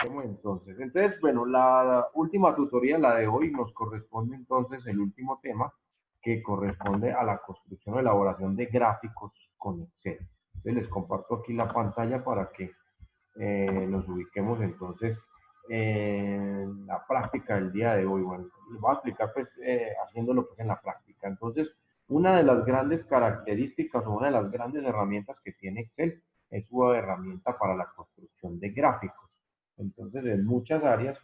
Entonces, bueno, la última tutoría, la de hoy, nos corresponde entonces el último tema que corresponde a la construcción o elaboración de gráficos con Excel. Entonces, les comparto aquí la pantalla para que nos ubiquemos entonces en la práctica del día de hoy. Bueno, les voy a explicar pues haciéndolo pues en la práctica. Entonces, una de las grandes características o una de las grandes herramientas que tiene Excel es su herramienta para la construcción de gráficos. Entonces, en muchas áreas,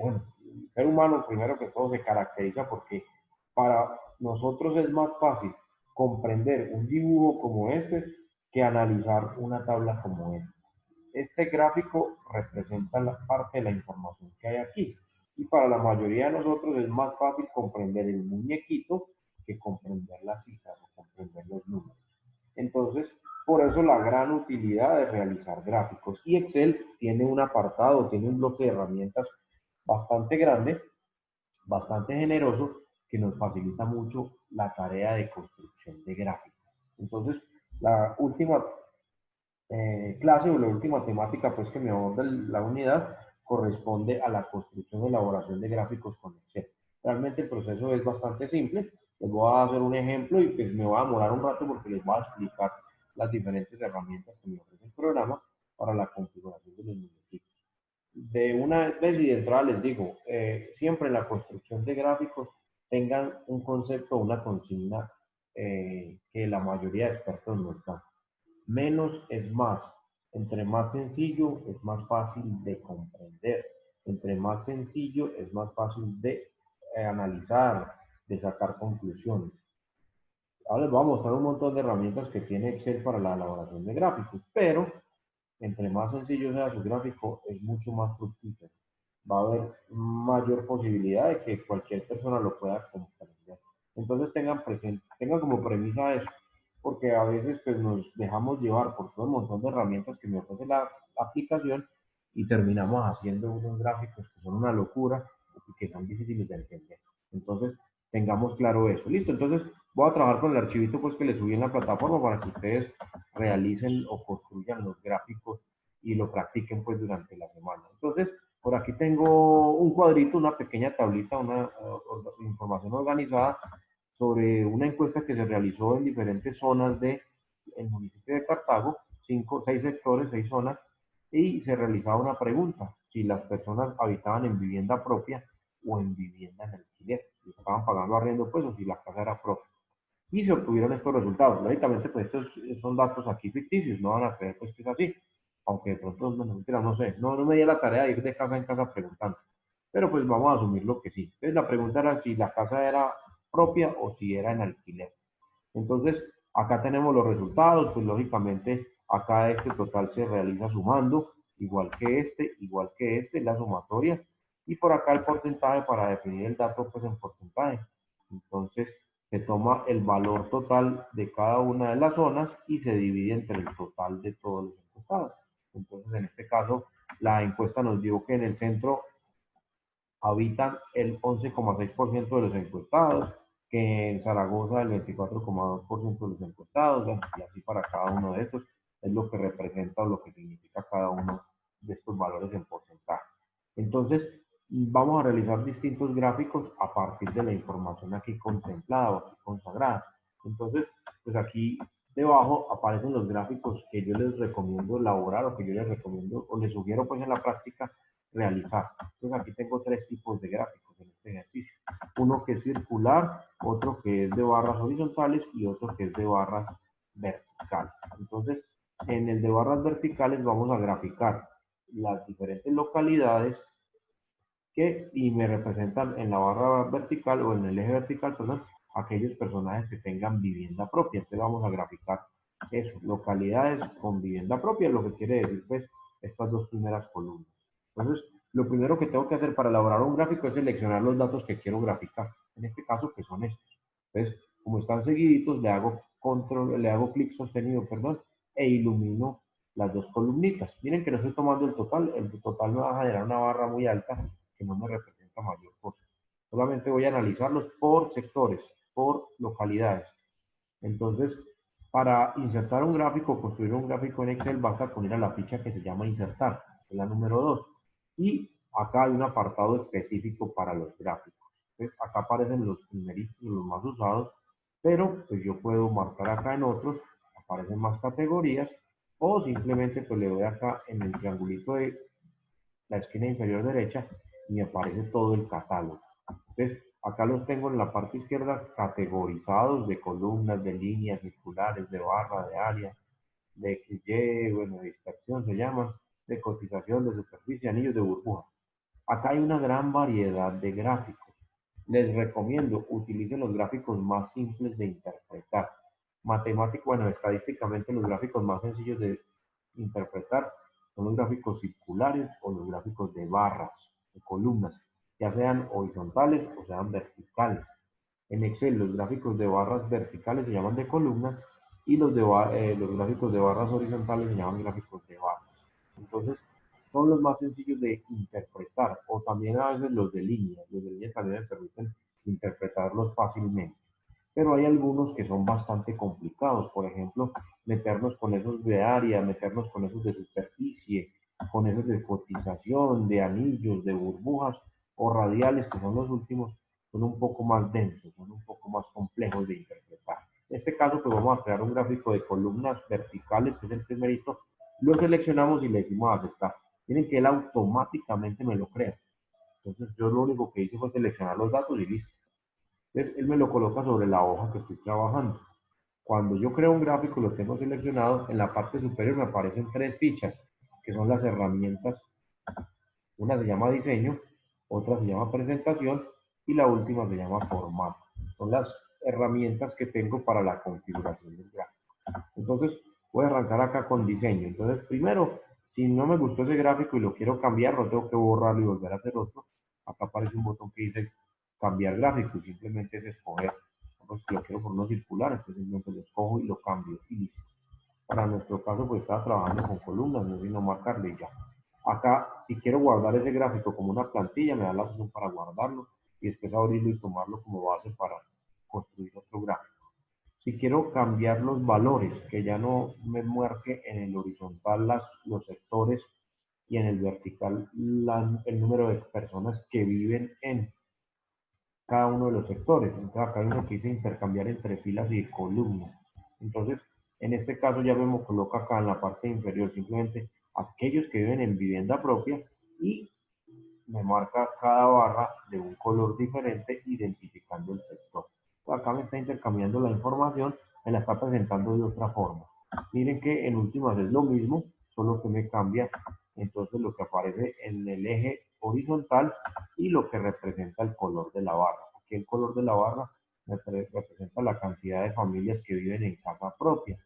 bueno, el ser humano primero que todo se caracteriza porque para nosotros es más fácil comprender un dibujo como este que analizar una tabla como esta. Este gráfico representa la parte de la información que hay aquí. Y para la mayoría de nosotros es más fácil comprender el muñequito que comprender las cifras o comprender los números. Entonces, por eso la gran utilidad de realizar gráficos. Y Excel tiene un apartado, tiene un bloque de herramientas bastante grande, bastante generoso, que nos facilita mucho la tarea de construcción de gráficos. Entonces, la última clase o la última temática pues que me aborda la unidad corresponde a la construcción y elaboración de gráficos con Excel. Realmente el proceso es bastante simple. Les voy a hacer un ejemplo y pues me voy a demorar un rato porque les voy a explicar las diferentes herramientas que me ofrece el programa para la configuración de los muñequitos. De una vez y de entrada les digo, siempre en la construcción de gráficos tengan un concepto, una consigna que la mayoría de expertos no están. Menos es más. Entre más sencillo es más fácil de comprender. Entre más sencillo es más fácil de analizar, de sacar conclusiones. Ahora les voy a mostrar un montón de herramientas que tiene Excel para la elaboración de gráficos, pero entre más sencillo sea su gráfico, es mucho más fructífero. Va a haber mayor posibilidad de que cualquier persona lo pueda comprender. Entonces tengan presente, tengan como premisa eso, porque a veces pues, nos dejamos llevar por todo un montón de herramientas que me ofrece la aplicación y terminamos haciendo unos gráficos que son una locura y que son difíciles de entender. Entonces, tengamos claro eso. Listo, entonces voy a trabajar con el archivito pues que le subí en la plataforma para que ustedes realicen o construyan los gráficos y lo practiquen pues durante la semana. Entonces, por aquí tengo un cuadrito, una pequeña tablita, una información organizada sobre una encuesta que se realizó en diferentes zonas del municipio de Cartago, 6 sectores, 6 zonas, y se realizaba una pregunta, si las personas habitaban en vivienda propia o en vivienda en alquiler, si estaban pagando arriendo pues o si la casa era propia. Y se obtuvieron estos resultados. Lógicamente, pues estos son datos aquí ficticios, no van a creer pues que es así, aunque de pronto, no, mentira, no sé, no me di la tarea de ir de casa en casa preguntando, pero pues vamos a asumir lo que sí. Entonces la pregunta era si la casa era propia o si era en alquiler. Entonces, acá tenemos los resultados, pues lógicamente acá este total se realiza sumando, igual que este, la sumatoria, y por acá el porcentaje para definir el dato pues en porcentaje. Entonces, se toma el valor total de cada una de las zonas y se divide entre el total de todos los encuestados. Entonces, en este caso, la encuesta nos dio que en el centro habitan el 11,6% de los encuestados, que en Zaragoza el 24,2% de los encuestados, bueno, y así para cada uno de estos es lo que representa o lo que significa cada uno de estos valores en porcentaje. Entonces, vamos a realizar distintos gráficos a partir de la información aquí contemplada o aquí consagrada. Entonces, pues aquí debajo aparecen los gráficos que yo les recomiendo elaborar o que yo les recomiendo o les sugiero pues en la práctica realizar. Entonces aquí tengo 3 tipos de gráficos en este ejercicio. Uno que es circular, otro que es de barras horizontales y otro que es de barras verticales. Entonces, en el de barras verticales vamos a graficar las diferentes localidades y me representan en la barra vertical o en el eje vertical, perdón, aquellos personajes que tengan vivienda propia. Entonces vamos a graficar eso, localidades con vivienda propia, lo que quiere decir pues estas dos primeras columnas. Entonces, lo primero que tengo que hacer para elaborar un gráfico es seleccionar los datos que quiero graficar. En este caso, que son estos. Entonces, como están seguiditos, le hago clic sostenido, perdón, e ilumino las dos columnitas. Miren que no estoy tomando el total me va a generar una barra muy alta que no me representa mayor cosa. Solamente voy a analizarlos por sectores, por localidades. Entonces, para insertar un gráfico, construir un gráfico en Excel, basta con ir a la ficha que se llama insertar, que es la número 2. Y acá hay un apartado específico para los gráficos. Entonces, acá aparecen los primeritos, los más usados, pero pues yo puedo marcar acá en otros, aparecen más categorías, o simplemente pues le doy acá en el triangulito de la esquina inferior derecha y me aparece todo el catálogo. Entonces, acá los tengo en la parte izquierda categorizados de columnas, de líneas circulares, de barra, de área, de XY, bueno, de dispersión se llaman, de cotización, de superficie, anillos de burbuja. Acá hay una gran variedad de gráficos. Les recomiendo, utilicen los gráficos más simples de interpretar. Matemático, bueno, estadísticamente los gráficos más sencillos de interpretar son los gráficos circulares o los gráficos de barras, de columnas, ya sean horizontales o sean verticales. En Excel los gráficos de barras verticales se llaman de columnas y los gráficos de barras horizontales se llaman gráficos de barras. Entonces, son los más sencillos de interpretar, o también a veces los de línea. Los de línea también me permiten interpretarlos fácilmente. Pero hay algunos que son bastante complicados, por ejemplo, meternos con esos de área, meternos con esos de superficie, con esos de cotización, de anillos, de burbujas o radiales, que son los últimos, son un poco más densos, son un poco más complejos de interpretar. En este caso, pues vamos a crear un gráfico de columnas verticales, que es el primerito, lo seleccionamos y le decimos a aceptar. Miren que él automáticamente me lo crea. Entonces yo lo único que hice fue seleccionar los datos y listo. Entonces él me lo coloca sobre la hoja que estoy trabajando. Cuando yo creo un gráfico y lo tengo seleccionado, en la parte superior me aparecen tres fichas, que son las herramientas. Una se llama diseño, otra se llama presentación y la última se llama formato. Son las herramientas que tengo para la configuración del gráfico. Entonces, voy a arrancar acá con diseño. Entonces, primero, si no me gustó ese gráfico y lo quiero cambiar, no tengo que borrarlo y volver a hacer otro. Acá aparece un botón que dice cambiar gráfico y simplemente es escoger. Pues, si lo quiero por uno circular, entonces simplemente lo escojo y lo cambio y listo. Para nuestro caso, pues estaba trabajando con columnas, no sino marcarle y ya. Acá, si quiero guardar ese gráfico como una plantilla, me da la opción para guardarlo y después abrirlo y tomarlo como base para construir otro gráfico. Si quiero cambiar los valores, que ya no me marque en el horizontal los sectores y en el vertical el número de personas que viven en cada uno de los sectores. Entonces acá hay uno que dice intercambiar entre filas y columnas. Entonces, en este caso ya me coloca acá en la parte inferior simplemente aquellos que viven en vivienda propia y me marca cada barra de un color diferente identificando el sector. Acá me está intercambiando la información, me la está presentando de otra forma. Miren que en últimas es lo mismo, solo que me cambia entonces lo que aparece en el eje horizontal y lo que representa el color de la barra. Aquí el color de la barra representa la cantidad de familias que viven en casa propia.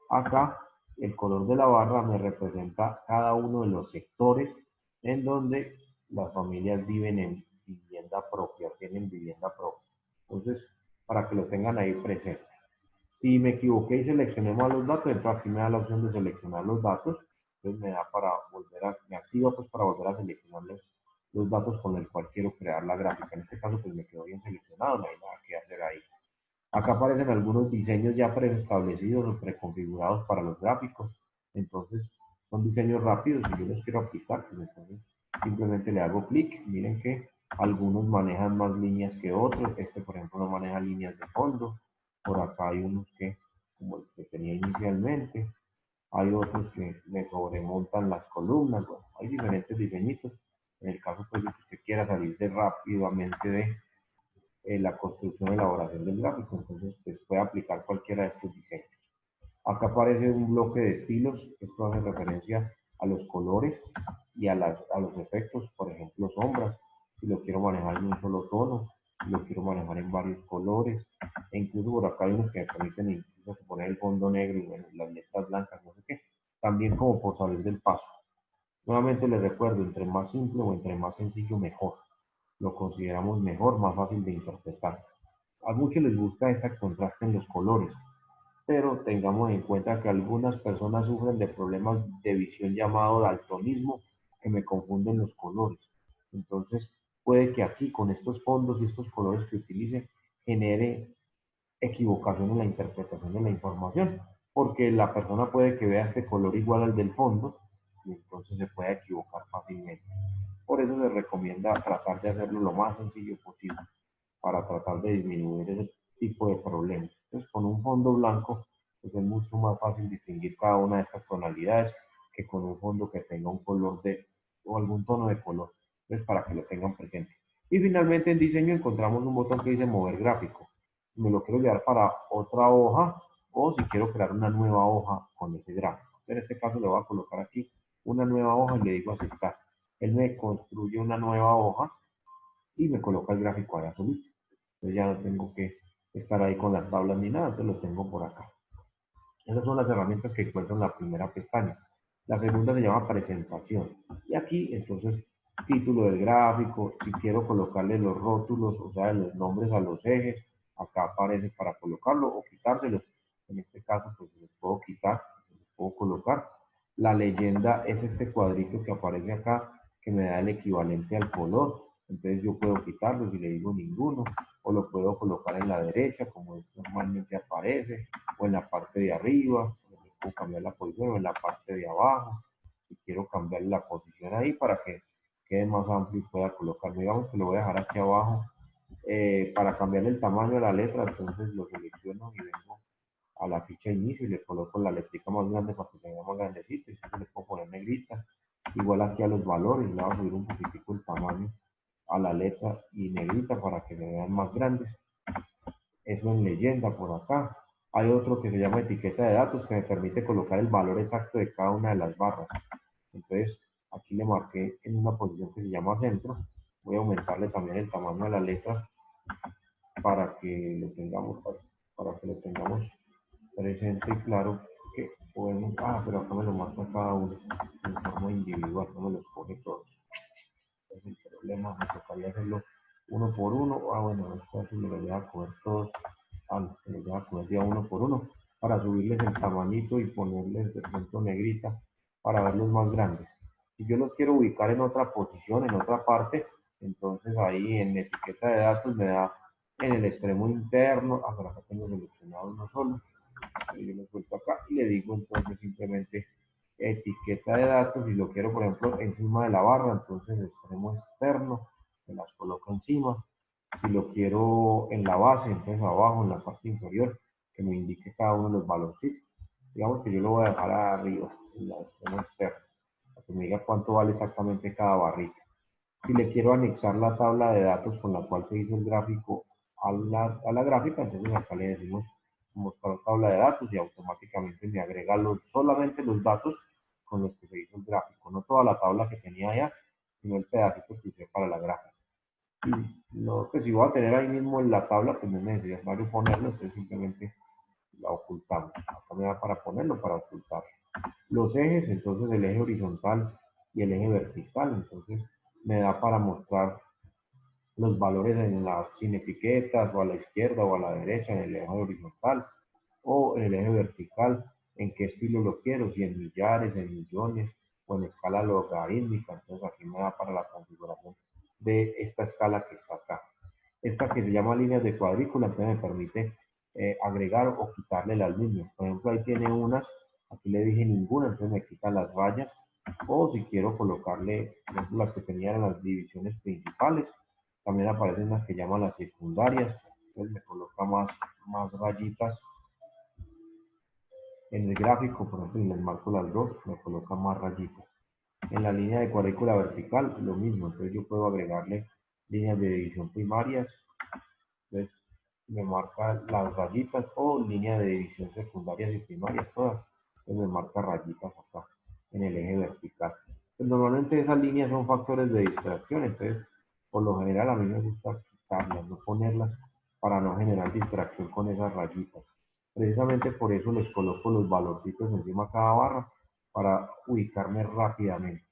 Acá el color de la barra me representa cada uno de los sectores en donde las familias viven en vivienda propia, tienen vivienda propia. Entonces, para que lo tengan ahí presente. Si me equivoqué y seleccioné mal los datos, entonces aquí me da la opción de seleccionar los datos. Entonces me da para volver a, me activa pues para volver a seleccionar los datos con el cual quiero crear la gráfica. En este caso pues me quedó bien seleccionado, no hay nada que hacer ahí. Acá aparecen algunos diseños ya preestablecidos o preconfigurados para los gráficos. Entonces, son diseños rápidos y yo los quiero aplicar. Pues entonces, simplemente le hago clic. Miren que algunos manejan más líneas que otros. Este, por ejemplo, no maneja líneas de fondo. Por acá hay unos que, como el que tenía inicialmente. Hay otros que me sobremontan las columnas. Bueno, hay diferentes diseñitos. En el caso pues, de que usted quiera salirse rápidamente de la construcción y elaboración del gráfico. Entonces, pues puede aplicar cualquiera de estos diseños. Acá aparece un bloque de estilos. Esto hace referencia a los colores y a los efectos, por ejemplo, sombras. Si lo quiero manejar en un solo tono, si lo quiero manejar en varios colores. E incluso por acá hay unos que me permiten incluso poner el fondo negro y bueno, las letras blancas, no sé qué. También como por salir del paso. Nuevamente les recuerdo, entre más simple o entre más sencillo, mejor. Lo consideramos mejor, más fácil de interpretar. A muchos les gusta este contraste en los colores, pero tengamos en cuenta que algunas personas sufren de problemas de visión llamado daltonismo, que me confunden los colores. Entonces, puede que aquí con estos fondos y estos colores que utilice genere equivocación en la interpretación de la información, porque la persona puede que vea este color igual al del fondo y entonces se puede equivocar fácilmente. por eso se recomienda tratar de hacerlo lo más sencillo posible para tratar de disminuir ese tipo de problemas. Entonces, con un fondo blanco, pues es mucho más fácil distinguir cada una de estas tonalidades que con un fondo que tenga un color de, o algún tono de color. Entonces, para que lo tengan presente. Y finalmente en diseño encontramos un botón que dice mover gráfico. Me lo quiero llevar para otra hoja o si quiero crear una nueva hoja con ese gráfico. En este caso le voy a colocar aquí una nueva hoja y le digo aceptar. Él me construye una nueva hoja y me coloca el gráfico allá solito. Entonces ya no tengo que estar ahí con las tablas ni nada, entonces lo tengo por acá. Esas son las herramientas que encuentro en la primera pestaña. La segunda se llama presentación. Y aquí, entonces, título del gráfico. Si quiero colocarle los rótulos, o sea, los nombres a los ejes, acá aparece para colocarlo o quitárselos. En este caso, pues los puedo quitar, los puedo colocar. La leyenda es este cuadrito que aparece acá, que me da el equivalente al color. Entonces yo puedo quitarlo si le digo ninguno, o lo puedo colocar en la derecha, como normalmente aparece, o en la parte de arriba, puedo cambiar la posición, o en la parte de abajo, si quiero cambiar la posición ahí para que quede más amplio y pueda colocarlo. Digamos que lo voy a dejar aquí abajo para cambiar el tamaño de la letra, entonces lo selecciono y vengo a la ficha de inicio y le coloco la letrica más grande para que tenga más grandecito, y si le puedo poner negrita. Igual aquí a los valores, le voy a subir un poquitico el tamaño a la letra y negrita para que me vean más grandes. Eso en leyenda por acá. Hay otro que se llama etiqueta de datos que me permite colocar el valor exacto de cada una de las barras. Entonces, aquí le marqué en una posición que se llama centro. Voy a aumentarle también el tamaño de la letra para que lo tengamos, presente y claro que podemos. Ah, pero acá me lo marca cada uno en forma individual, no me los pone todos. Es el problema, me tocaría hacerlo uno por uno. Ah, bueno, esto así me lo voy a coger todos. Ah, no, me lo voy a coger ya uno por uno para subirles el tamañito y ponerles de pronto negrita para verlos más grandes. Si yo los quiero ubicar en otra posición, en otra parte, entonces ahí en etiqueta de datos me da en el extremo interno. Ah, pero acá tengo seleccionado uno solo. Y yo lo suelto acá y le digo entonces simplemente etiqueta de datos y lo quiero por ejemplo encima de la barra, entonces el extremo externo me las coloco encima. Si lo quiero en la base, entonces abajo en la parte inferior que me indique cada uno de los valorcitos. Digamos que yo lo voy a dejar arriba en la extremo externo para que me diga cuánto vale exactamente cada barrita. Si le quiero anexar la tabla de datos con la cual se hizo el gráfico a la gráfica, entonces acá le decimos mostrar tabla de datos y automáticamente me agrega solamente los datos con los que se hizo el gráfico, no toda la tabla que tenía allá, sino el pedacito que usé para la gráfica. Y lo que si voy a tener ahí mismo en la tabla, pues no es necesario ponerlo, entonces simplemente la ocultamos. Acá me da para ponerlo, para ocultarlo. Los ejes, entonces el eje horizontal y el eje vertical, entonces me da para mostrar los valores en las sin etiquetas o a la izquierda o a la derecha en el eje horizontal o en el eje vertical, en qué estilo lo quiero, si en millares, en millones o en escala logarítmica. Entonces aquí me da para la configuración de esta escala que está acá. Esta que se llama líneas de cuadrícula, entonces me permite agregar o quitarle las líneas. Por ejemplo, ahí tiene unas, aquí le dije ninguna, entonces me quita las rayas. O si quiero colocarle, por ejemplo, las que tenían las divisiones principales, también aparecen unas que llaman las secundarias, entonces me coloca más rayitas en el gráfico, por ejemplo, y les marco las dos, me coloca más rayitas. En la línea de cuadrícula vertical, lo mismo, entonces yo puedo agregarle líneas de división primarias, entonces me marca las rayitas o línea de división secundarias y primarias, todas, entonces me marca rayitas acá en el eje vertical. Pues normalmente esas líneas son factores de distracción, entonces por lo general a mí me gusta quitarlas, no ponerlas para no generar distracción con esas rayitas. Precisamente por eso les coloco los valorcitos encima de cada barra para ubicarme rápidamente.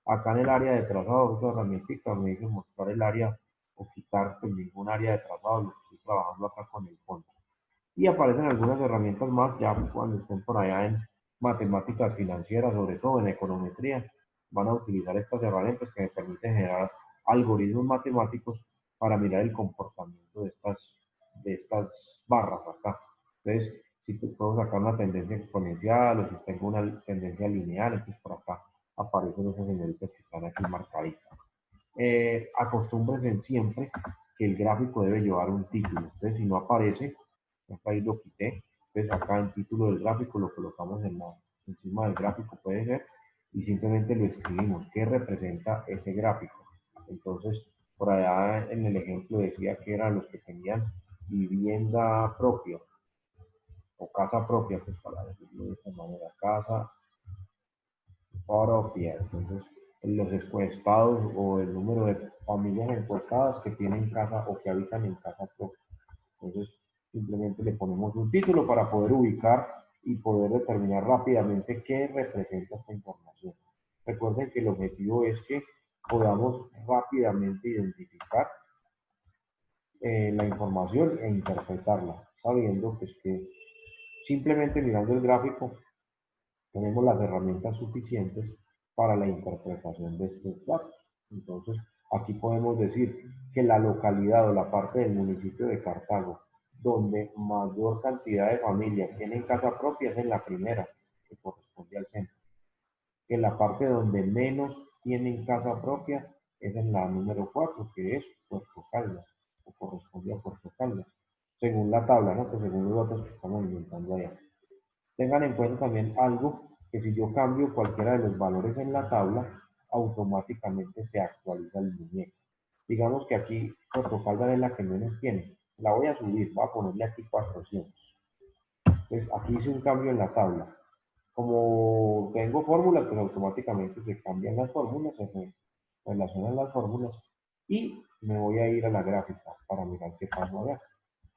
Acá en el área de trazado, esta herramienta me dice mostrar el área o quitar pues, ningún área de trazado, lo que estoy trabajando acá con el fondo. Y aparecen algunas herramientas más ya cuando estén por allá en matemáticas financieras, sobre todo en econometría, van a utilizar estas herramientas que me permiten generar algoritmos matemáticos para mirar el comportamiento de estas barras acá. Entonces, si puedo sacar una tendencia exponencial o si tengo una tendencia lineal, entonces por acá aparecen esas señoritas que están aquí marcaditas. Acostúmbrense siempre que el gráfico debe llevar un título. Entonces, si no aparece, acá ahí lo quité. Entonces, acá en título del gráfico lo colocamos encima del gráfico, puede ser, y simplemente lo escribimos. ¿Qué representa ese gráfico? Entonces, por allá en el ejemplo decía que eran los que tenían vivienda propia o casa propia, pues para decirlo de esta manera, casa propia. Entonces, los encuestados o el número de familias encuestadas que tienen casa o que habitan en casa propia. Entonces, simplemente le ponemos un título para poder ubicar y poder determinar rápidamente qué representa esta información. Recuerden que el objetivo es que podamos rápidamente identificar la información e interpretarla, sabiendo pues, que simplemente mirando el gráfico tenemos las herramientas suficientes para la interpretación de estos datos. Entonces, aquí podemos decir que la localidad o la parte del municipio de Cartago donde mayor cantidad de familias tienen casa propia es en la primera, que corresponde al centro. Que la parte donde menos tienen casa propia es en la número 4, que es Puerto Caldas, o corresponde a Puerto Caldas, según la tabla, ¿no? Que según los datos que estamos inventando allá. Tengan en cuenta también algo, que si yo cambio cualquiera de los valores en la tabla, automáticamente se actualiza el muñeco. Digamos que aquí Puerto Caldas es la que menos tiene. La voy a subir, voy a ponerle aquí 400. Entonces aquí hice un cambio en la tabla. Como tengo fórmulas, pues automáticamente se cambian las fórmulas, se relacionan las fórmulas y me voy a ir a la gráfica para mirar qué pasa allá.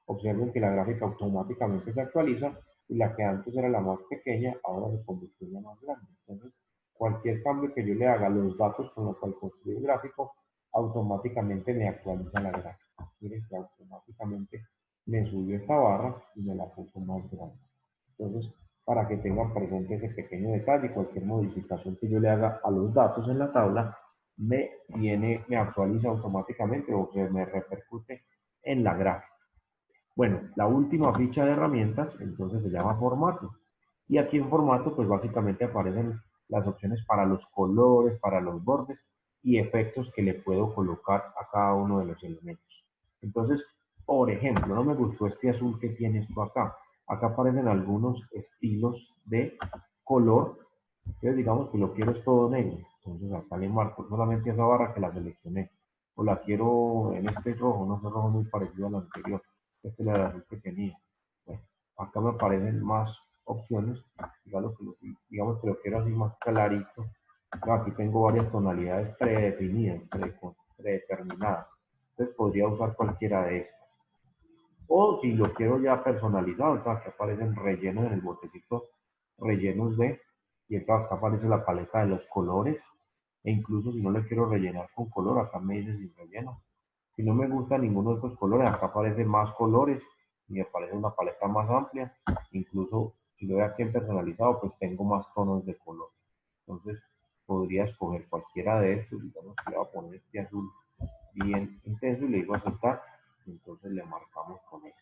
Observen que la gráfica automáticamente se actualiza y la que antes era la más pequeña, ahora se convirtió en la más grande. Entonces, cualquier cambio que yo le haga a los datos con los cuales construí el gráfico, automáticamente me actualiza la gráfica. Miren que automáticamente me subió esta barra y me la puso más grande. Entonces, para que tengan presente ese pequeño detalle, cualquier modificación que yo le haga a los datos en la tabla, me actualiza automáticamente o se me repercute en la gráfica. Bueno, la última ficha de herramientas, entonces se llama formato. Y aquí en formato, pues básicamente aparecen las opciones para los colores, para los bordes y efectos que le puedo colocar a cada uno de los elementos. Entonces, por ejemplo, no me gustó este azul que tiene esto acá. Acá aparecen algunos estilos de color. Entonces, digamos que lo quiero es todo negro. Entonces, acá le marco solamente esa barra que la seleccioné. O la quiero en este rojo, no es un rojo muy parecido al anterior. Este era el azul que tenía. Bueno, acá me aparecen más opciones. Digamos que lo quiero así más clarito. Aquí tengo varias tonalidades predefinidas, predeterminadas. Entonces podría usar cualquiera de estas. O si lo quiero ya personalizado, entonces acá aparecen rellenos en el botecito, rellenos de, y entonces acá aparece la paleta de los colores, e incluso si no le quiero rellenar con color, acá me dice sin relleno. Si no me gusta ninguno de estos colores, acá aparece más colores y me aparece una paleta más amplia. Incluso si lo veo aquí en personalizado, pues tengo más tonos de color. Entonces podría escoger cualquiera de estos, digamos que le voy a poner este azul bien intenso y le digo aceptar, entonces le marcamos con ese.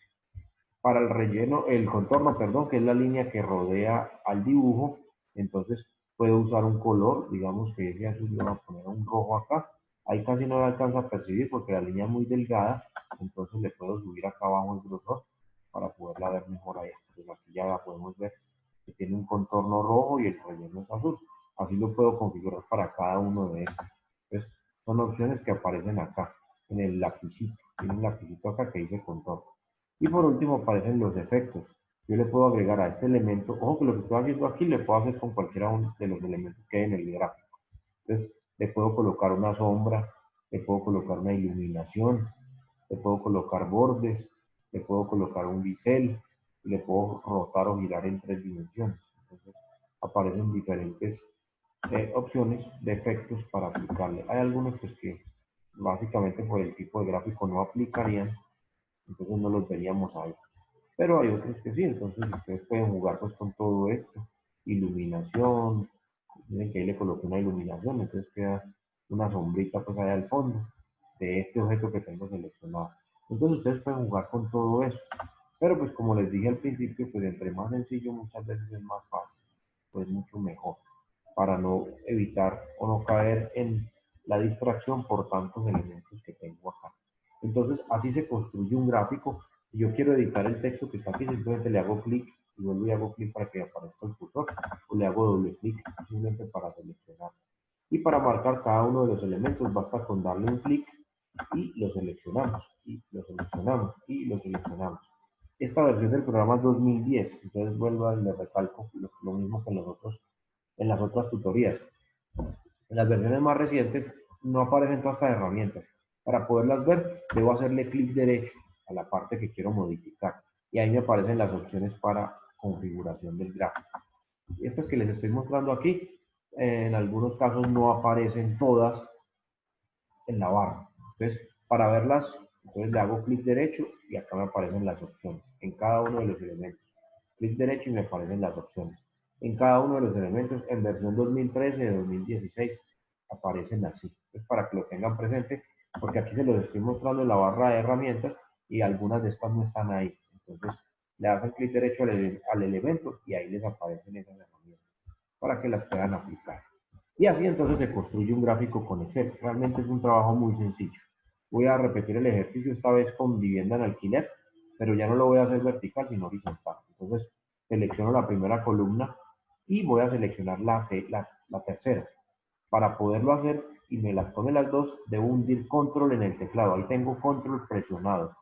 Para el relleno, el contorno, perdón, que es la línea que rodea al dibujo, entonces puedo usar un color, digamos que ese azul le voy a poner un rojo acá, ahí casi no me alcanza a percibir porque la línea es muy delgada, entonces le puedo subir acá abajo el grosor para poderla ver mejor ahí. Entonces aquí ya la podemos ver que tiene un contorno rojo y el relleno es azul. Así lo puedo configurar para cada uno de estos. Entonces, son opciones que aparecen acá, en el lapicito. Tiene un lapicito acá que dice contorno. Y por último aparecen los efectos. Yo le puedo agregar a este elemento, ojo que lo que estoy haciendo aquí le puedo hacer con cualquiera de los elementos que hay en el gráfico. Entonces, le puedo colocar una sombra, le puedo colocar una iluminación, le puedo colocar bordes, le puedo colocar un bisel, y le puedo rotar o girar en 3 dimensiones. Entonces, aparecen diferentes opciones de efectos para aplicarle. Hay algunos pues, que básicamente por el tipo de gráfico no aplicarían, entonces no los veríamos ahí. Pero hay otros que sí, entonces ustedes pueden jugar pues con todo esto. Iluminación, miren que ahí le coloqué una iluminación, entonces queda una sombrita pues allá al fondo de este objeto que tengo seleccionado. Entonces ustedes pueden jugar con todo eso. Pero pues como les dije al principio, pues entre más sencillo muchas veces es más fácil, pues mucho mejor, para no evitar o no caer en la distracción por tantos elementos que tengo acá. Entonces, así se construye un gráfico. Si yo quiero editar el texto que está aquí, simplemente le hago clic y vuelvo y hago clic para que aparezca el cursor, o le hago doble clic simplemente para seleccionar. Y para marcar cada uno de los elementos basta con darle un clic y lo seleccionamos, y lo seleccionamos, y lo seleccionamos. Esta versión del programa es 2010, entonces vuelvo y le recalco lo mismo que en las otras tutorías. En las versiones más recientes no aparecen todas estas herramientas. Para poderlas ver, debo hacerle clic derecho a la parte que quiero modificar. Y ahí me aparecen las opciones para configuración del gráfico. Estas que les estoy mostrando aquí, en algunos casos no aparecen todas en la barra. Entonces, para verlas, entonces le hago clic derecho y acá me aparecen las opciones en cada uno de los elementos. Clic derecho y me aparecen las opciones. En cada uno de los elementos, en versión 2013 de 2016, aparecen así. Es para que lo tengan presente, porque aquí se los estoy mostrando en la barra de herramientas y algunas de estas no están ahí. Entonces, le hacen clic derecho al elemento y ahí les aparecen esas herramientas para que las puedan aplicar. Y así entonces se construye un gráfico con Excel. Realmente es un trabajo muy sencillo. Voy a repetir el ejercicio esta vez con vivienda en alquiler, pero ya no lo voy a hacer vertical, sino horizontal. Entonces selecciono la primera columna y voy a seleccionar la tercera. Para poderlo hacer y me las pone las dos, debo hundir control en el teclado. Ahí tengo control presionado.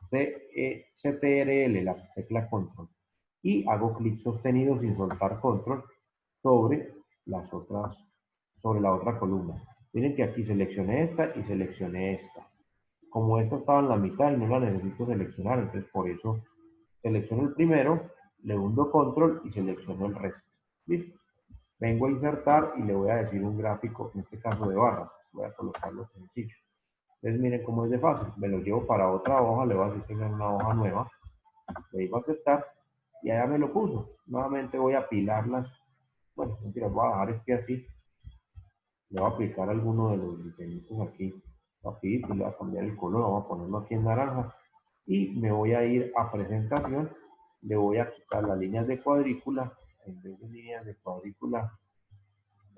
CTRL, la tecla control. Y hago clic sostenido sin soltar control sobre las otras, sobre la otra columna. Miren que aquí seleccioné esta y seleccioné esta. Como esta estaba en la mitad y no la necesito seleccionar, entonces por eso selecciono el primero, le hundo control y selecciono el resto. ¿Listo? Vengo a insertar y le voy a decir un gráfico, en este caso de barras. Voy a colocarlo sencillo. Entonces miren cómo es de fácil. Me lo llevo para otra hoja, le voy a decir que tenga una hoja nueva. Le digo aceptar y allá me lo puso. Nuevamente voy a apilarlas. Bueno, mentira, voy a dejar este así. Le voy a aplicar alguno de los diseñitos aquí rapidito, le voy a cambiar el color, vamos a ponerlo aquí en naranja y me voy a ir a presentación, le voy a quitar las líneas de cuadrícula, en vez de líneas de cuadrícula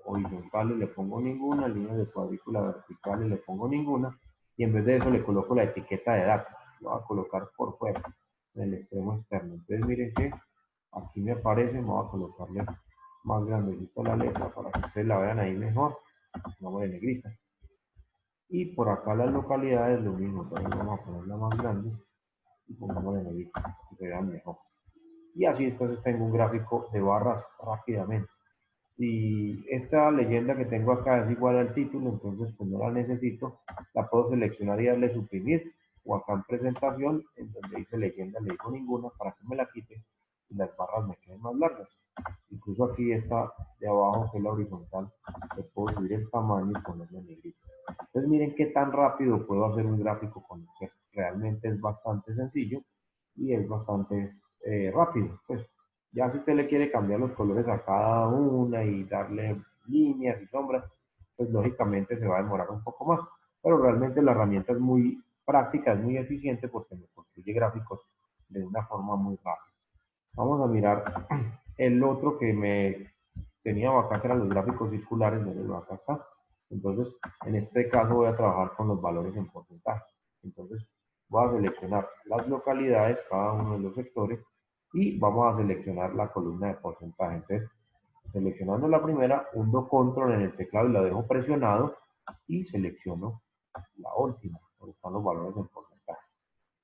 horizontales le pongo ninguna, líneas de cuadrícula verticales le pongo ninguna y en vez de eso le coloco la etiqueta de datos, lo voy a colocar por fuera, en el extremo externo. Entonces miren que aquí me aparece, me voy a colocarle más grandecito la letra para que ustedes la vean ahí mejor, vamos de negrita. Y por acá las localidades lo mismo, también vamos a ponerla más grande y pongámosle negrita, para que se vean mejor. Y así entonces tengo un gráfico de barras rápidamente. Si esta leyenda que tengo acá es igual al título, entonces pues no la necesito, la puedo seleccionar y darle suprimir, o acá en presentación, en donde dice leyenda, le digo ninguna para que me la quite y las barras me queden más largas. Incluso aquí esta de abajo, que es la horizontal, le puedo subir el tamaño y ponerle negrito. Entonces miren qué tan rápido puedo hacer un gráfico con Excel. Realmente es bastante sencillo y es bastante rápido. Pues ya si usted le quiere cambiar los colores a cada una y darle líneas y sombras, pues lógicamente se va a demorar un poco más. Pero realmente la herramienta es muy práctica, es muy eficiente porque me construye gráficos de una forma muy rápida. Vamos a mirar el otro que me tenía acá, que eran los gráficos circulares, de acá está. Entonces, en este caso voy a trabajar con los valores en porcentaje. Entonces, voy a seleccionar las localidades, cada uno de los sectores, y vamos a seleccionar la columna de porcentaje. Entonces, seleccionando la primera, hundo control en el teclado y la dejo presionado, y selecciono la última, donde están los valores en porcentaje.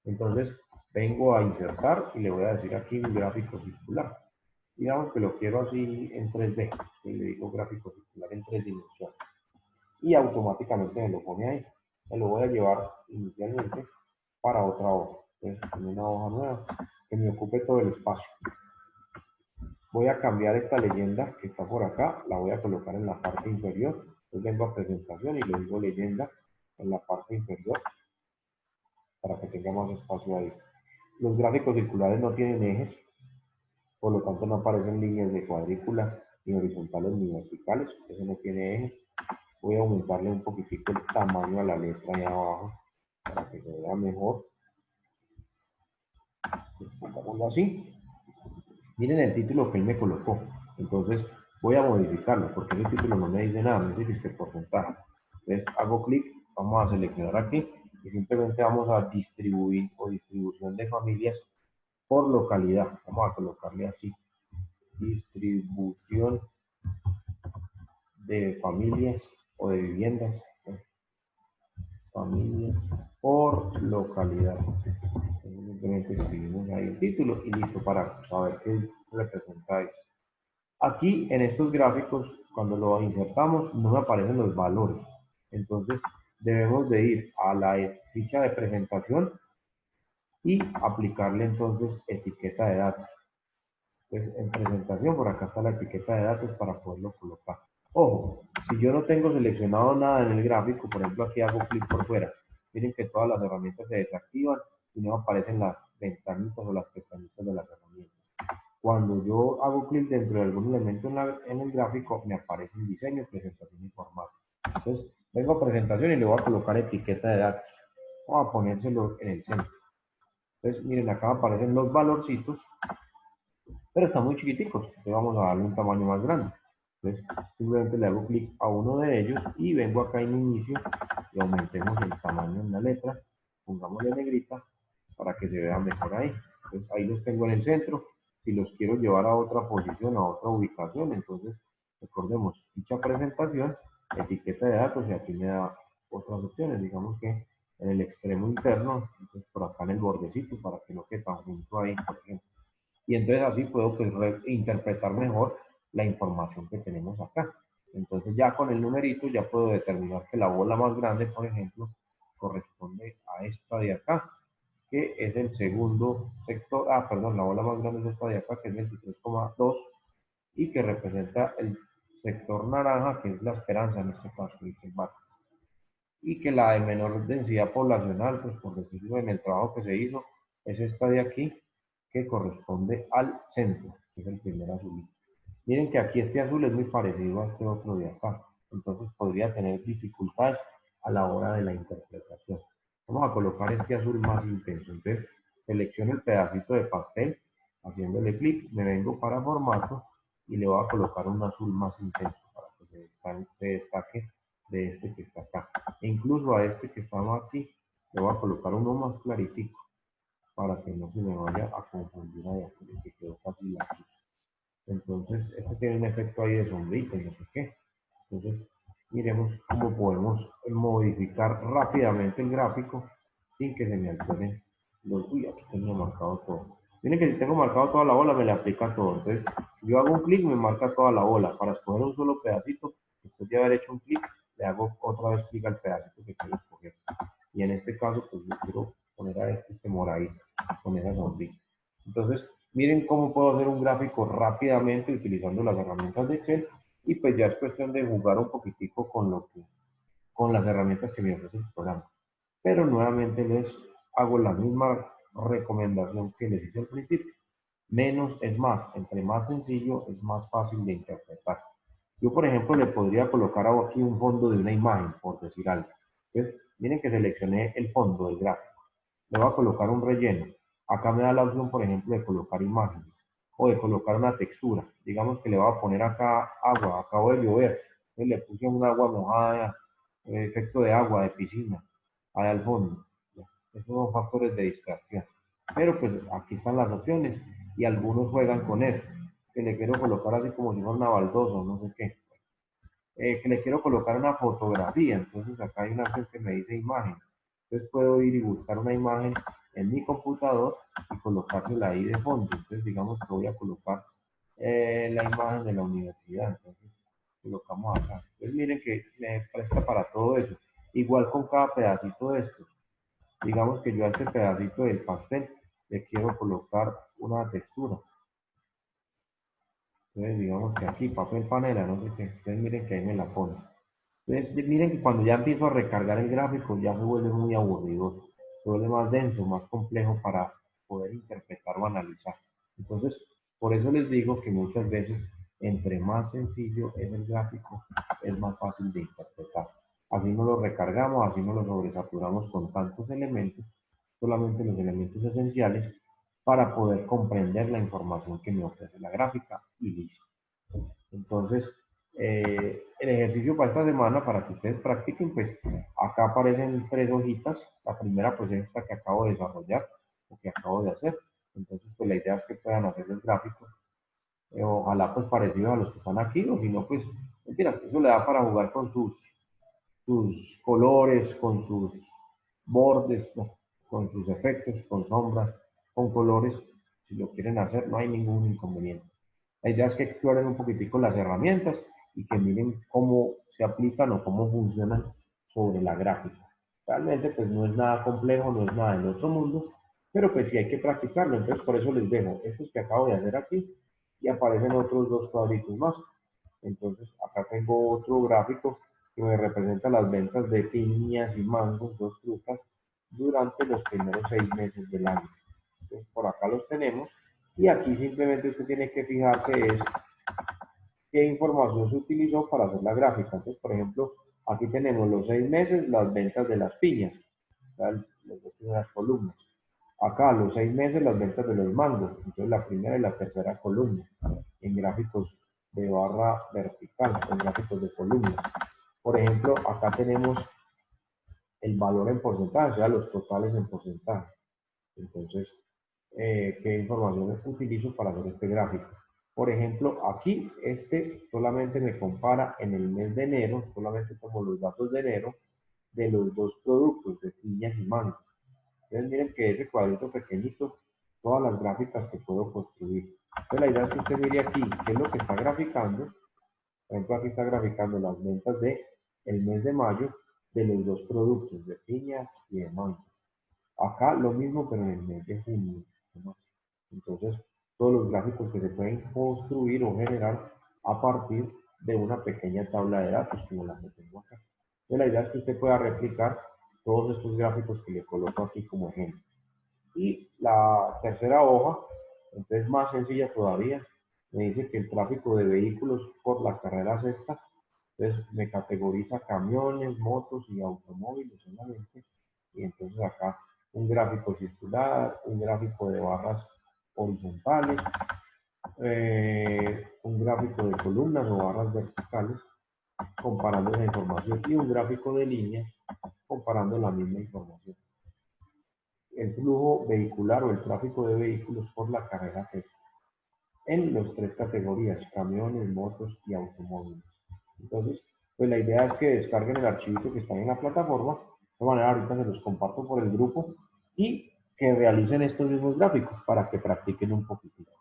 Entonces, vengo a insertar y le voy a decir aquí un gráfico circular. Digamos que lo quiero así en 3D, y le digo gráfico circular en 3 dimensiones. Y automáticamente me lo pone ahí. Me lo voy a llevar inicialmente para otra hoja. Entonces, en una hoja nueva que me ocupe todo el espacio. Voy a cambiar esta leyenda que está por acá, la voy a colocar en la parte inferior. Entonces vengo a presentación y le digo leyenda en la parte inferior para que tenga más espacio ahí. Los gráficos circulares no tienen ejes, por lo tanto no aparecen líneas de cuadrícula ni horizontales ni verticales, eso no tiene ejes. Voy a aumentarle un poquitico el tamaño a la letra ahí abajo para que se vea mejor. Pongámoslo así. Miren el título que él me colocó. Entonces voy a modificarlo porque ese título no me dice nada, me dice que porcentaje. Entonces hago clic, vamos a seleccionar aquí y simplemente vamos a distribuir o distribución de familias por localidad. Vamos a colocarle así, distribución de familias o de viviendas, familias por localidad. Simplemente escribimos ahí el título y listo para saber qué representa eso. Aquí en estos gráficos, cuando lo insertamos, no me aparecen los valores. Entonces debemos de ir a la ficha de presentación y aplicarle entonces etiqueta de datos. Entonces en presentación, por acá está la etiqueta de datos para poderlo colocar. Ojo, si yo no tengo seleccionado nada en el gráfico, por ejemplo aquí hago clic por fuera, miren que todas las herramientas se desactivan y no aparecen las ventanitas o las pestañitas de las herramientas. Cuando yo hago clic dentro de algún elemento en el gráfico, me aparece el diseño, presentación y formato. Entonces, vengo a presentación y le voy a colocar etiqueta de datos. Vamos a ponérselo en el centro. Entonces, miren, acá aparecen los valorcitos, pero están muy chiquiticos. Entonces, vamos a darle un tamaño más grande. Entonces, simplemente le hago clic a uno de ellos y vengo acá en inicio y aumentemos el tamaño en la letra. Pongámosle negrita para que se vea mejor ahí. Entonces, ahí los tengo en el centro. Si los quiero llevar a otra posición, a otra ubicación, entonces recordemos ficha presentación, etiqueta de datos y aquí me da otras opciones. Digamos que en el extremo interno, entonces por acá en el bordecito para que no quede tan junto ahí, por ejemplo. Y entonces así puedo pues, interpretar mejor la información que tenemos acá. Entonces ya con el numerito ya puedo determinar que la bola más grande, por ejemplo, corresponde a esta de acá, que es el segundo sector, perdón, la bola más grande es esta de acá, que es 23,2 y que representa el sector naranja, que es la esperanza en este caso, y que la de menor densidad poblacional, pues por decirlo en el trabajo que se hizo, es esta de aquí, que corresponde al centro, que es el primer azulito. Miren que aquí este azul es muy parecido a este otro de acá, entonces podría tener dificultades a la hora de la interpretación. Vamos a colocar este azul más intenso, entonces selecciono el pedacito de pastel, haciéndole clic, me vengo para formato y le voy a colocar un azul más intenso para que se destaque de este que está acá. E incluso a este que estamos aquí, le voy a colocar uno más claritico para que no se me vaya a confundir ahí, que quedó casi aquí. Entonces, este tiene un efecto ahí de sombrita y no sé qué. Entonces, miremos cómo podemos modificar rápidamente el gráfico sin que se me alteren los... Uy, aquí tengo marcado todo. Miren que si tengo marcado toda la bola, me le aplica todo. Entonces, si yo hago un clic, me marca toda la bola. Para escoger un solo pedacito, después de haber hecho un clic, le hago otra vez clic al pedacito que quiero escoger. Y en este caso, pues yo quiero poner a este moradito, con esa sombrita. Entonces, miren cómo puedo hacer un gráfico rápidamente utilizando las herramientas de Excel y pues ya es cuestión de jugar un poquitico con las herramientas que me ofrece el programa. Pero nuevamente les hago la misma recomendación que les hice al principio. Menos es más, entre más sencillo es más fácil de interpretar. Yo, por ejemplo, le podría colocar aquí un fondo de una imagen, por decir algo. Entonces, miren que seleccioné el fondo del gráfico. Le voy a colocar un relleno. Acá me da la opción, por ejemplo, de colocar imágenes o de colocar una textura. Digamos que le voy a poner acá agua, acabo de llover. Entonces le puse un agua mojada, efecto de agua, de piscina, allá al fondo. Esos son factores de distracción. Pero pues aquí están las opciones y algunos juegan con eso. Que le quiero colocar así como si fuera una baldosa o no sé qué. Que le quiero colocar una fotografía, entonces acá hay una opción que me dice imagen. Entonces puedo ir y buscar una imagen en mi computador y colocársela ahí de fondo. Entonces digamos que voy a colocar la imagen de la universidad. Entonces colocamos acá. Entonces miren que me presta para todo eso. Igual con cada pedacito de estos. Digamos que yo a este pedacito del pastel le quiero colocar una textura. Entonces digamos que aquí papel panela, no sé qué. Entonces miren que ahí me la pone. Entonces, miren que cuando ya empiezo a recargar el gráfico ya se vuelve muy aburrido, se vuelve más denso, más complejo para poder interpretar o analizar. Entonces, por eso les digo que muchas veces entre más sencillo es el gráfico, es más fácil de interpretar. Así no lo recargamos, así no lo sobresaturamos con tantos elementos, solamente los elementos esenciales para poder comprender la información que me ofrece la gráfica y listo. Entonces, El ejercicio para esta semana, para que ustedes practiquen, pues acá aparecen 3 hojitas. La primera pues es esta que acabo de desarrollar, o que acabo de hacer. Entonces pues la idea es que puedan hacer los gráficos, ojalá pues parecidos a los que están aquí, o si no pues, mentira, eso le da para jugar con sus colores, con sus bordes, ¿no? Con sus efectos, con sombras, con colores. Si lo quieren hacer, no hay ningún inconveniente. La idea es que exploren un poquitico las herramientas y que miren cómo se aplican o cómo funcionan sobre la gráfica. Realmente pues no es nada complejo, no es nada del otro mundo, pero pues sí hay que practicarlo. Entonces por eso les dejo estos que acabo de hacer aquí y aparecen otros 2 cuadritos más. Entonces acá tengo otro gráfico que me representa las ventas de piñas y mangos, 2 frutas, durante los primeros 6 meses del año. Entonces por acá los tenemos y aquí simplemente usted tiene que fijarse es qué información se utilizó para hacer la gráfica. Entonces, por ejemplo, aquí tenemos los 6 meses, las ventas de las piñas, las 2 primeras columnas. Acá, los 6 meses, las ventas de los mangos. Entonces, la primera y la tercera columna, en gráficos de barra vertical, en gráficos de columnas. Por ejemplo, acá tenemos el valor en porcentaje, o sea, los totales en porcentaje. Entonces, ¿qué información utilizo para hacer este gráfico? Por ejemplo, aquí este solamente me compara en el mes de enero, solamente tomo los datos de enero de los 2 productos, de piñas y mangos. Entonces miren que ese cuadrito pequeñito, todas las gráficas que puedo construir. Entonces la idea es que usted mire aquí qué es lo que está graficando. Por ejemplo, aquí está graficando las ventas de el mes de mayo de los 2 productos, de piña y de mango. Acá lo mismo, pero en el mes de junio, ¿no? Entonces, todos los gráficos que se pueden construir o generar a partir de una pequeña tabla de datos, como la que tengo acá. Entonces, la idea es que usted pueda replicar todos estos gráficos que le coloco aquí como ejemplo. Y la tercera hoja, entonces más sencilla todavía, me dice que el tráfico de vehículos por la carrera sexta, entonces me categoriza camiones, motos y automóviles solamente. Y entonces acá un gráfico circular, un gráfico de barras horizontales, un gráfico de columnas o barras verticales, comparando la información, y un gráfico de líneas, comparando la misma información. El flujo vehicular o el tráfico de vehículos por la carrera sexta, en las 3 categorías, camiones, motos y automóviles. Entonces, pues la idea es que descarguen el archivito que está en la plataforma. De manera, ahorita se los comparto por el grupo y que realicen estos mismos gráficos para que practiquen un poquitito.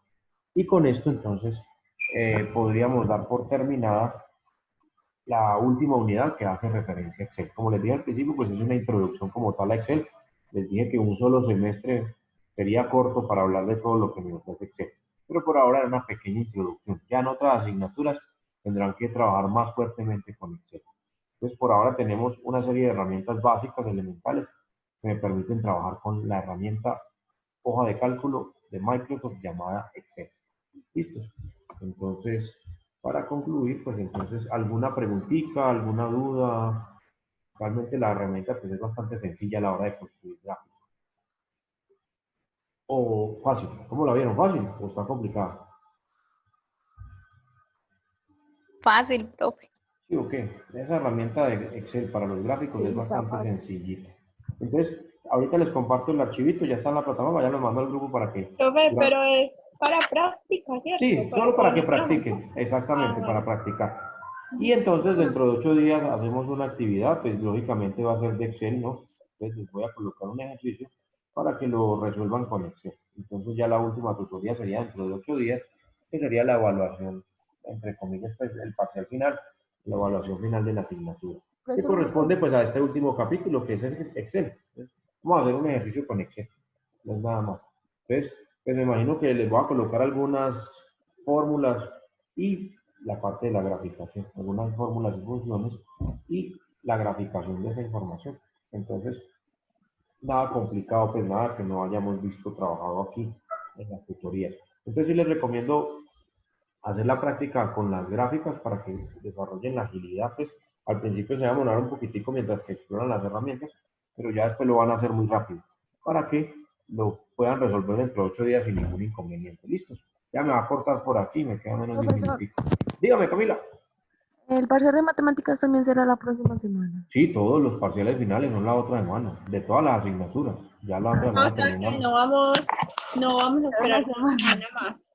Y con esto, entonces, podríamos dar por terminada la última unidad que hace referencia a Excel. Como les dije al principio, pues es una introducción como tal a Excel. Les dije que un solo semestre sería corto para hablar de todo lo que me ofrece Excel. Pero por ahora es una pequeña introducción. Ya en otras asignaturas tendrán que trabajar más fuertemente con Excel. Entonces, por ahora tenemos una serie de herramientas básicas, elementales, que me permiten trabajar con la herramienta hoja de cálculo de Microsoft llamada Excel. ¿Listos? Entonces, para concluir, pues entonces, ¿alguna preguntita, alguna duda? Realmente la herramienta pues, es bastante sencilla a la hora de construir gráficos. O fácil. ¿Cómo la vieron? ¿Fácil o está complicada? Fácil, profe. Sí, ok. Esa herramienta de Excel para los gráficos Sí, es está bastante fácil. sencillita. Entonces, ahorita les comparto el archivito, ya está en la plataforma, ya lo mando al grupo para que... Profe, pero es para práctica, ¿cierto? Sí, Para solo que para que iniciemos, ¿no? practiquen, exactamente, para Bueno. practicar. Y entonces dentro de 8 días hacemos una actividad, pues lógicamente va a ser de Excel, ¿no? Entonces les voy a colocar un ejercicio para que lo resuelvan con Excel. Entonces ya la última tutoría sería dentro de 8 días, que sería la evaluación, entre comillas, pues, el parcial final, la evaluación final de la asignatura. Que corresponde pues a este último capítulo, que es el Excel. Entonces, vamos a hacer un ejercicio con Excel, no es nada más. Entonces, pues me imagino que les voy a colocar algunas fórmulas y la parte de la graficación, algunas fórmulas y funciones y la graficación de esa información. Entonces, nada complicado, pues nada que no hayamos visto trabajado aquí en las tutorías. Entonces, sí les recomiendo hacer la práctica con las gráficas para que desarrollen la agilidad, pues al principio se va a demorar un poquitico mientras que exploran las herramientas, pero ya después lo van a hacer muy rápido, para que lo puedan resolver dentro de 8 días sin ningún inconveniente. ¿Listos? Ya me va a cortar por aquí, me queda menos de un Profesor, minutico. Dígame, Camila. El parcial de matemáticas también será la próxima semana. Sí, todos los parciales finales son la otra semana, de todas las asignaturas. Ya la otra O semana sea que terminamos. no vamos a esperar Una una semana. semana más.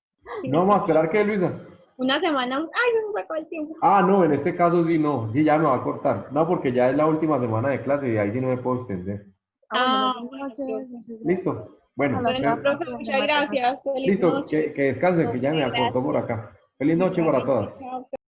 No vamos a esperar que, Luisa. Una semana, ay, se me sacó el tiempo. Ah, no, en este caso sí, no. Sí, ya me va a cortar. No, porque ya es la última semana de clase y ahí sí no me puedo extender. Ah, Bueno, bueno, buenas noches. profe. Muchas gracias. Listo. Bueno, Ojalá Bueno, sea profe, fácil de muchas gracias. Feliz listo. noche. Que descansen, que ya me acortó por Gracias. acá. Feliz noche para Igualmente, todas. chao.